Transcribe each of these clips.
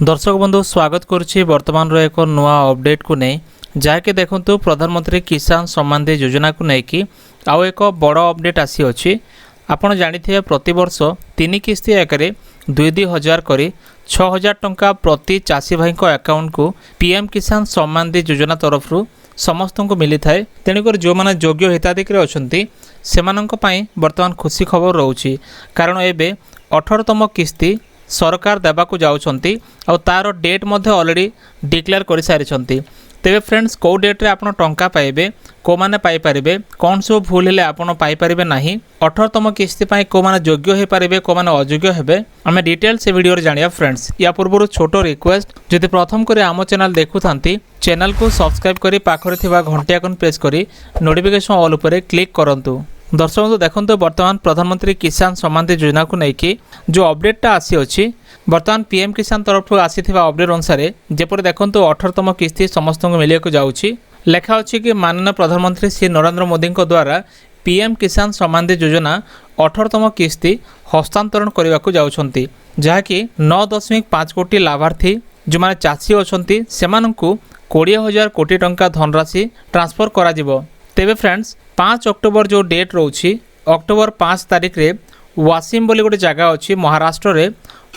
दर्शक बंधु स्वागत करुच्ची वर्तमान एक नुआ अपडेट को नहीं जहाँकि देखु प्रधानमंत्री किसान सम्मान निधि योजना को लेकिन आउ एक बड़ अपडेट आसी अच्छी आपड़ जानी प्रतिवर्ष 3 किस्ती आकार 2,000 कर 6,000 टंका प्रति चाषी भाई अकाउंट को पीएम किसान सम्मान निधि योजना तरफ समस्त को मिली थाए। तेणुकर जो मैंने योग्य हिताधिकारी अच्छा से बर्तमान खुशी खबर रोचे कारण एवं 18तम किस्ती सरकार देवाक जाउछंती और तार डेट मध्य ऑलरेडी डिक्लेयर कर सारी। तेबे फ्रेंड्स कौ डेट्रे आप टंका पाइबे को माने पाई परिबे कौन सब भूल हेले आपन पाई परिबे नाही 18तम किस्ती पाई को माने योग्य हे परिबे को माने अयोग्य हेबे आमे डिटेल से वीडियो रे जानिया। फ्रेंड्स या पूर्व छोटो रिक्वेस्ट जदि प्रथम करे आम चैनल देखुथांती चैनल को सब्सक्राइब करी पाखरे थिबा घंटी आइकन प्रेस करी नोटिफिकेशन ऑल उपरे क्लिक करंतु। दर्शक बंधु देखो बर्तमान प्रधानमंत्री किसान सम्मान निधि योजना को लेकिन जो अपडेटा आसी अच्छी बर्तमान पीएम किसान तरफ आसी अपडेट अनुसार जपर देखो 18तम किस्ती समस्त को मिलने जाऊँगी लेखा अच्छी कि माननीय प्रधानमंत्री श्री नरेंद्र मोदी द्वारा पीएम किसान सम्मान निधि योजना 18तम किस्ती हस्तांतरण करने को जाऊँगी जहाँकि 9.5 कोटी लाभार्थी जो मैंने चाषी अच्छा से 20,000 कोटी टंका धनराशि ट्रांसफर करा। तेबे फ्रेंड्स 5 अक्टोबर जो डेट रोची अक्टोबर 5 तारिख रे वासिम बोली गोटे जगह अच्छी महाराष्ट्र रे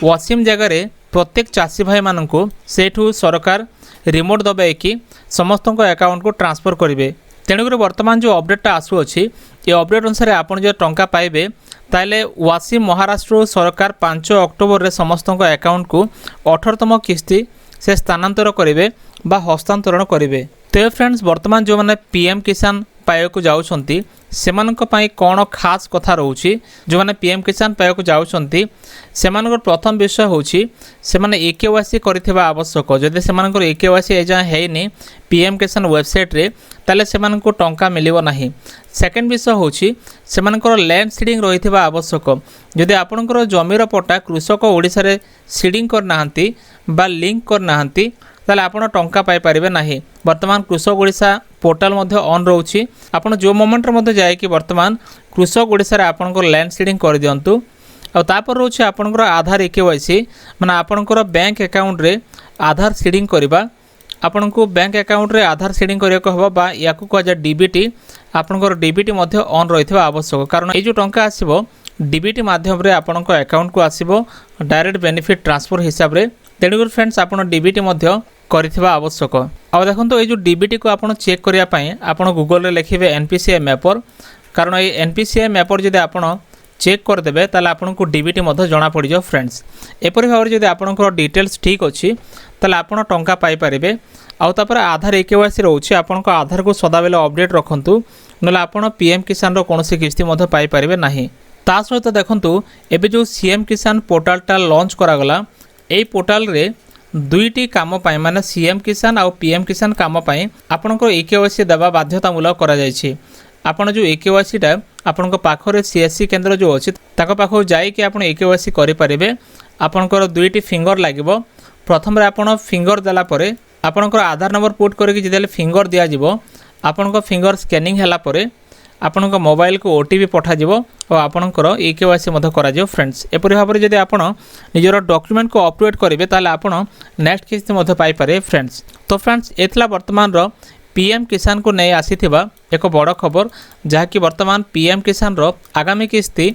वासिम जगह रे प्रत्येक चाषी भाई मानू सेठू सरकार रिमोट दबे कि समस्त अकाउंट को ट्रांसफर करेंगे। तेणुकर वर्तमान जो अपडेटा आसूँ ये अपडेट अनुसार आपन जो टंका पाइबे ताले वासिम महाराष्ट्र सरकार 5 अक्टोबर रे समस्त अकाउंट को 18तम किस्ती से स्थानांतर करेंगे बा हस्तांतरण करेंगे। तो फ्रेंड्स वर्तमान जो मैंने पीएम किसान पाइक जाऊँगी से कौन खास कथा रोचे जो मैंने पीएम किसान पाइक जाऊँगी से प्रथम विषय हूँ से EKYC कर आवश्यक जदि से EKYC एजाएं है पीएम किसान वेबसाइट रे ताले से टंका मिलिबो नाही। सेकेंड विषय हूँ से लैंड सीडिंग रही आवश्यक जदि आपणकर जमीर पट्टा कृषक ओडिशा रे सीडिंग करना बा लिंक करना ताले आपण टंका पाई परिबे नाही। वर्तमान कृषक ओडिशा पोर्टाल मध्य ऑन रोची आपण जो मोमेंट रे जाए कि वर्तमान कृषक ओडिशा रे आपणकर लैंड सीडिंग कर दियंतु और तापर रोचे आपणकर आधार EKYC माने आपणकर बैंक अकाउंट रे आधार सीडिंग करबा आपण को बैंक अकाउंट रे आधार सीडिंग करिया को हबा बा याकु को जा डीबीटी आपणकर डीबीटी मध्य ऑन रहितबा आवश्यक कारण ए जो टंका आसीबो डीबीटी माध्यम रे आपणकर अकाउंट को आसीबो डायरेक्ट बेनिफिट ट्रांसफर हिसाब रे। तेणुकर फ्रेंड्स आपण डीबीटी मध्य करिथिबा आवश्यक। आ देखो ये जो डीबीटी को आपन चेक करिया पई आपन गूगल रे लिखिबे NPCI मैपर कारण ये NPCI मैपर जदि आपन चेक करदेबे ताले आपन को डीबीटी मध्य जना पड़ जाओ। फ्रेंड्स एपरि भाव जदि आपन डिटेल्स ठीक अच्छी ताले आपन टंका पाई परिबे। आउ तापर आधार EKYC रोचे आपन को आधार को सदा बेले अपडेट रखंतु नले आपन पीएम किसान रो कोनोसी किस्ती मध्य पाई परिबे नाही। ता सहित देखंतु एबे जो सीएम किसान पोर्टालटा लॉन्च करागला एई पोर्टाल रे दुईटी काम पाई माने सीएम किसान और पीएम किसान काम पाई आपनको EKYC देवा बाध्यतामूलक करा जायछि। आपण जो EKYC टा आपण पाखरे CSC केंद्र जो अछि ताको पाखो जाई कि आपण EKYC करि परिबे। आपणकर दुईटी फिंगर लागिबो प्रथम रे आपण फिंगर देला परे आपणकर आधार नंबर पुट करके जिदेले फिंगर दिया जिवो आपणकर फिंगर स्कैनिंग हला परे आपणक मोबाइल को OTP पठा जिवो और आपणकर EKYC मध्य करा जिवो। फ्रेंड्स एपरि भाबरे जदि आपण निजर डॉक्यूमेंट को अपलोड करिवे ताले आपण नेक्स्ट किस्ती मध्य पाई पारे। फ्रेंड्स तो फ्रेंड्स एथला वर्तमान रो पीएम किसान को नहीं आसीथिबा एक बड़ खबर जहाँकि वर्तमान पीएम किसान रो आगामी किस्ती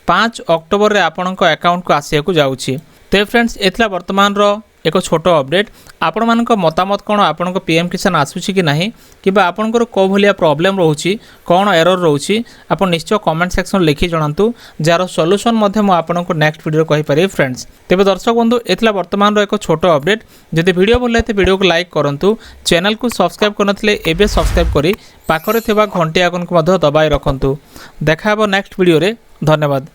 5 अक्टोबर रे आपणक अकाउंट को आसिया को जाउछि। तो फ्रेंड्स एथला वर्तमान रो एक छोटो अपडेट आपण मानक मतामत कौन आपन पीएम किसान आसूची कि नहीं कि आपंकर कौ भाया प्रॉब्लम रोची कौन एरर रोची आप निश्चय कमेंट सेक्शन लिखि जणातु जार सॉल्यूशन मध्य मु आपनको नेक्स्ट वीडियो कहि पारे। फ्रेंड्स तेबे दर्शक बंधु एथला वर्तमान रो एक छोटो अपडेट जदि वीडियो भल लागे वीडियो को लाइक करंतु चैनल को सब्सक्राइब करनथले एबे सब्सक्राइब करी पाखरे थिबा घंटी आइकन को मध्य दबाई रखंतु। देखा हबो नेक्स्ट वीडियो रे। धन्यवाद।